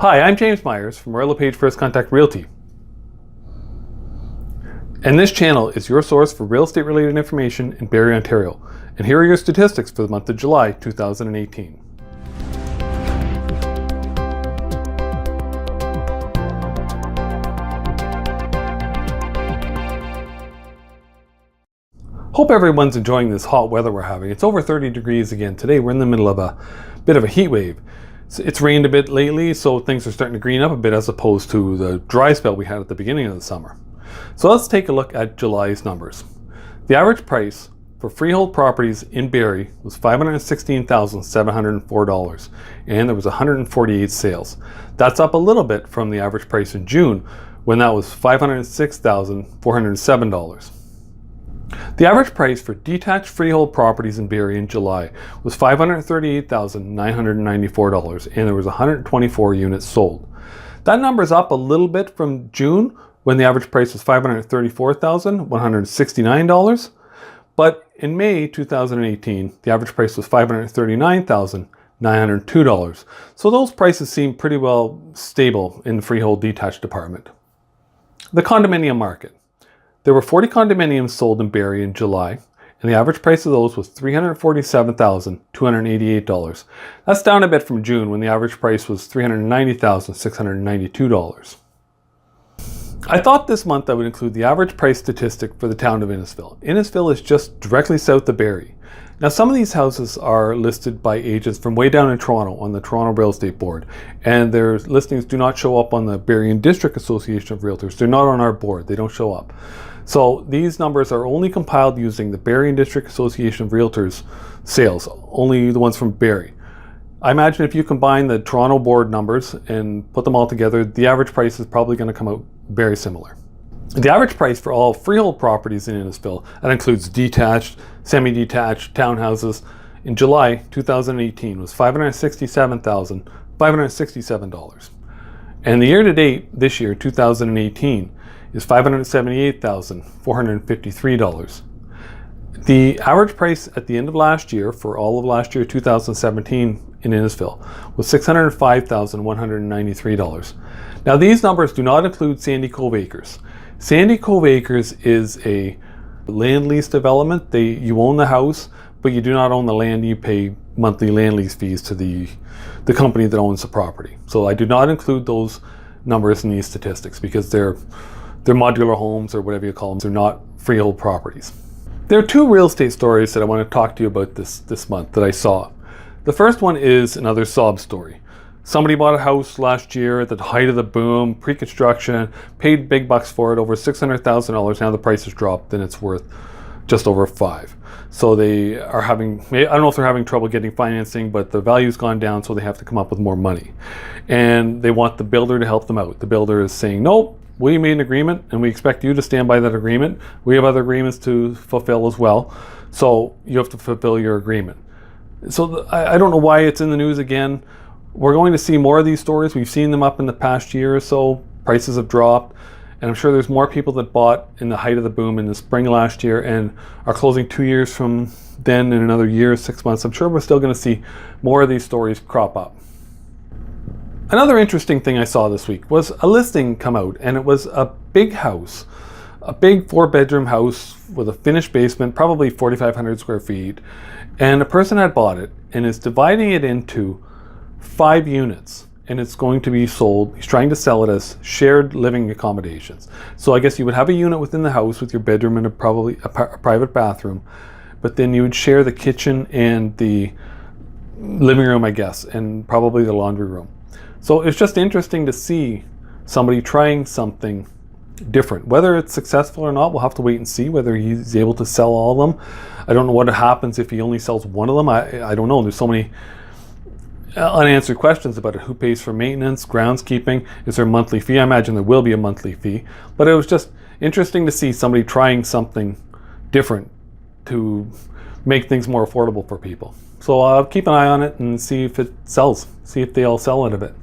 Hi, I'm James Myers from LePage First Contact Realty. And this channel is your source for real estate related information in Barrie, Ontario. And here are your statistics for the month of July 2018. Hope everyone's enjoying this hot weather we're having. It's over 30 degrees again today. We're in the middle of a bit of a heat wave. It's rained a bit lately, so things are starting to green up a bit as opposed to the dry spell we had at the beginning of the summer. So let's take a look at July's numbers. The average price for freehold properties in Barrie was $516,704, and there was 148 sales. That's up a little bit from the average price in June, when that was $506,407. The average price for detached freehold properties in Barrie in July was $538,994, and there was 124 units sold. That number is up a little bit from June, when the average price was $534,169, but in May 2018, the average price was $539,902. So those prices seem pretty well stable in the freehold detached department. The condominium market. There were 40 condominiums sold in Barrie in July, and the average price of those was $347,288. That's down a bit from June, when the average price was $390,692. I thought this month I would include the average price statistic for the town of Innisfil. Innisfil is just directly south of Barrie. Now, some of these houses are listed by agents from way down in Toronto on the Toronto Real Estate Board, and their listings do not show up on the Barrie and District Association of Realtors. They're not on our board. They don't show up. So these numbers are only compiled using the Barrie and District Association of Realtors sales, only the ones from Barrie. I imagine if you combine the Toronto board numbers and put them all together, the average price is probably going to come out very similar. The average price for all freehold properties in Innisfil, that includes detached, semi-detached, townhouses, in July 2018 was $567,567. And the year to date, this year, 2018, is $578,453. The average price at the end of last year, for all of last year, 2017, in Innisfil, was $605,193. Now, these numbers do not include Sandy Cove Acres. Sandy Cove Acres is a land lease development. You own the house, but you do not own the land. You pay monthly land lease fees to the company that owns the property. So I do not include those numbers in these statistics because they're modular homes, or whatever you call them. They're not freehold properties. There are two real estate stories that I want to talk to you about this month that I saw. The first one is another sob story. Somebody bought a house last year at the height of the boom, pre-construction, paid big bucks for it, over $600,000. Now the price has dropped and it's worth just over $5. So they are having, I don't know if they're having trouble getting financing, but the value's gone down, so they have to come up with more money. And they want the builder to help them out. The builder is saying, nope, we made an agreement and we expect you to stand by that agreement. We have other agreements to fulfill as well. So you have to fulfill your agreement. So I don't know why it's in the news again. We're going to see more of these stories. We've seen them up in the past year or so. Prices have dropped. And I'm sure there's more people that bought in the height of the boom in the spring last year and are closing 2 years from then, in another year, 6 months. I'm sure we're still going to see more of these stories crop up. Another interesting thing I saw this week was a listing come out, and it was a big house, a big 4-bedroom house with a finished basement, probably 4,500 square feet. And a person had bought it and is dividing it into 5 units, and it's going to be sold. He's trying to sell it as shared living accommodations. So I guess you would have a unit within the house with your bedroom and probably a private bathroom, but then you would share the kitchen and the living room, I guess, and probably the laundry room. So it's just interesting to see somebody trying something different. Whether it's successful or not, we'll have to wait and see whether he's able to sell all of them. I don't know what happens if he only sells one of them. I don't know. There's so many unanswered questions about it. Who pays for maintenance, groundskeeping? Is there a monthly fee? I imagine there will be a monthly fee. But it was just interesting to see somebody trying something different to make things more affordable for people. So I'll keep an eye on it and see if it sells. See if they all sell out of it.